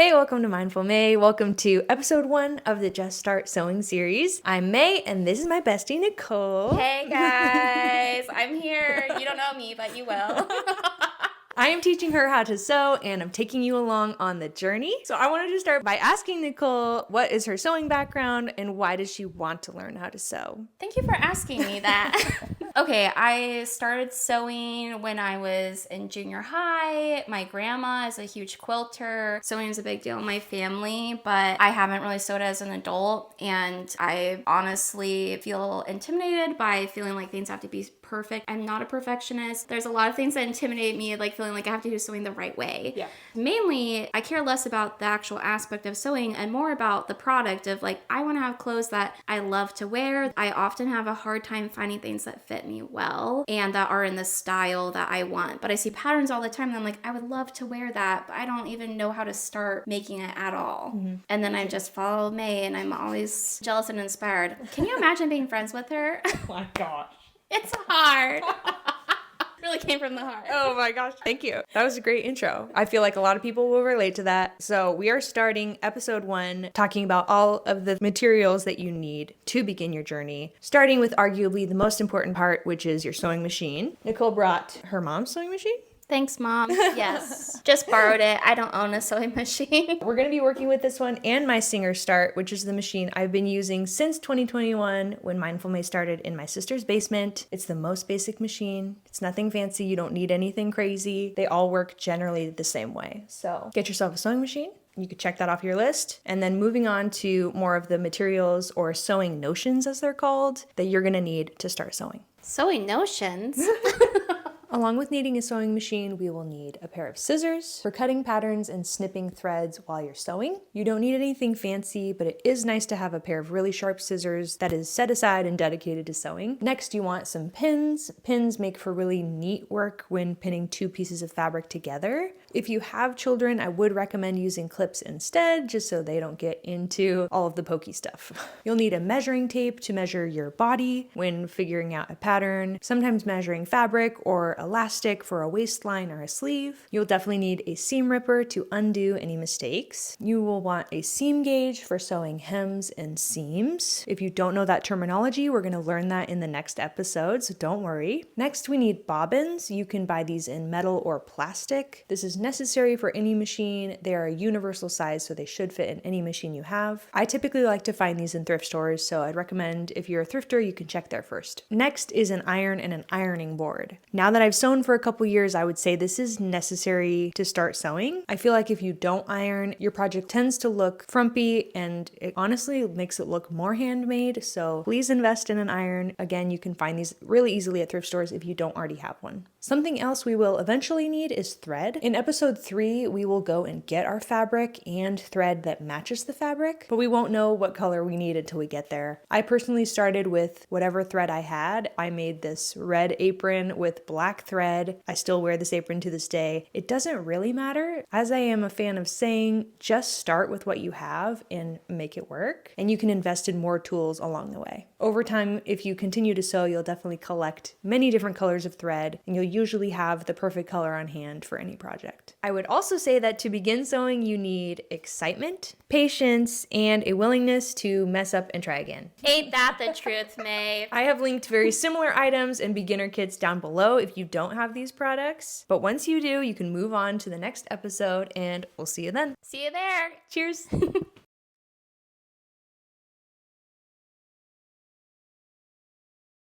Hey, welcome to Mindful May. Welcome to episode 1 of the Just Start Sewing series. I'm May, and this is my bestie, Nicole. Hey guys, I'm here. You don't know me, but you will. I am teaching her how to sew, and I'm taking you along on the journey. So I wanted to start by asking Nicole, what is her sewing background, and why does she want to learn how to sew? Thank you for asking me that. Okay, I started sewing when I was in junior high. My grandma is a huge quilter. Sewing is a big deal in my family, but I haven't really sewed as an adult, and I honestly feel intimidated by feeling like things have to be perfect. I'm not a perfectionist. There's a lot of things that intimidate me, like feeling like I have to do sewing the right way. Yeah. Mainly, I care less about the actual aspect of sewing and more about the product of like, I want to have clothes that I love to wear. I often have a hard time finding things that fit me well and that are in the style that I want. But I see patterns all the time and I'm like, I would love to wear that, but I don't even know how to start making it at all. Mm-hmm. And then I just follow May and I'm always jealous and inspired. Can you imagine being friends with her? Oh my gosh. It's hard. Really came from the heart. Oh my gosh. Thank you. That was a great intro. I feel like a lot of people will relate to that. So we are starting episode 1 talking about all of the materials that you need to begin your journey, starting with arguably the most important part, which is your sewing machine. Nicole brought her mom's sewing machine. Thanks, Mom. Yes. Just borrowed it. I don't own a sewing machine. We're going to be working with this one and my Singer Start, which is the machine I've been using since 2021 when Mindful May started in my sister's basement. It's the most basic machine. It's nothing fancy. You don't need anything crazy. They all work generally the same way. So get yourself a sewing machine. You could check that off your list. And then moving on to more of the materials or sewing notions, as they're called, that you're going to need to start sewing. Sewing notions? Along with needing a sewing machine, we will need a pair of scissors for cutting patterns and snipping threads while you're sewing. You don't need anything fancy, but it is nice to have a pair of really sharp scissors that is set aside and dedicated to sewing. Next, you want some pins. Pins make for really neat work when pinning two pieces of fabric together. If you have children, I would recommend using clips instead, just so they don't get into all of the pokey stuff. You'll need a measuring tape to measure your body when figuring out a pattern, sometimes measuring fabric or elastic for a waistline or a sleeve. You'll definitely need a seam ripper to undo any mistakes. You will want a seam gauge for sewing hems and seams. If you don't know that terminology, we're going to learn that in the next episode, so don't worry. Next, we need bobbins. You can buy these in metal or plastic. This is necessary for any machine. They are a universal size, so they should fit in any machine you have. I typically like to find these in thrift stores, so I'd recommend if you're a thrifter, you can check there first. Next is an iron and an ironing board. Now that I've sewn for a couple years, I would say this is necessary to start sewing. I feel like if you don't iron, your project tends to look frumpy and it honestly makes it look more handmade, so please invest in an iron. Again, you can find these really easily at thrift stores if you don't already have one. Something else we will eventually need is thread. In episode 3, we will go and get our fabric and thread that matches the fabric, but we won't know what color we need until we get there. I personally started with whatever thread I had. I made this red apron with black thread. I still wear this apron to this day. It doesn't really matter. As I am a fan of saying, just start with what you have and make it work, and you can invest in more tools along the way. Over time, if you continue to sew, you'll definitely collect many different colors of thread, and you'll usually have the perfect color on hand for any project. I would also say that to begin sewing, you need excitement, patience, and a willingness to mess up and try again. Ain't that the truth, May? I have linked very similar items and beginner kits down below if you don't have these products. But once you do, you can move on to the next episode, and we'll see you then. See you there. Cheers.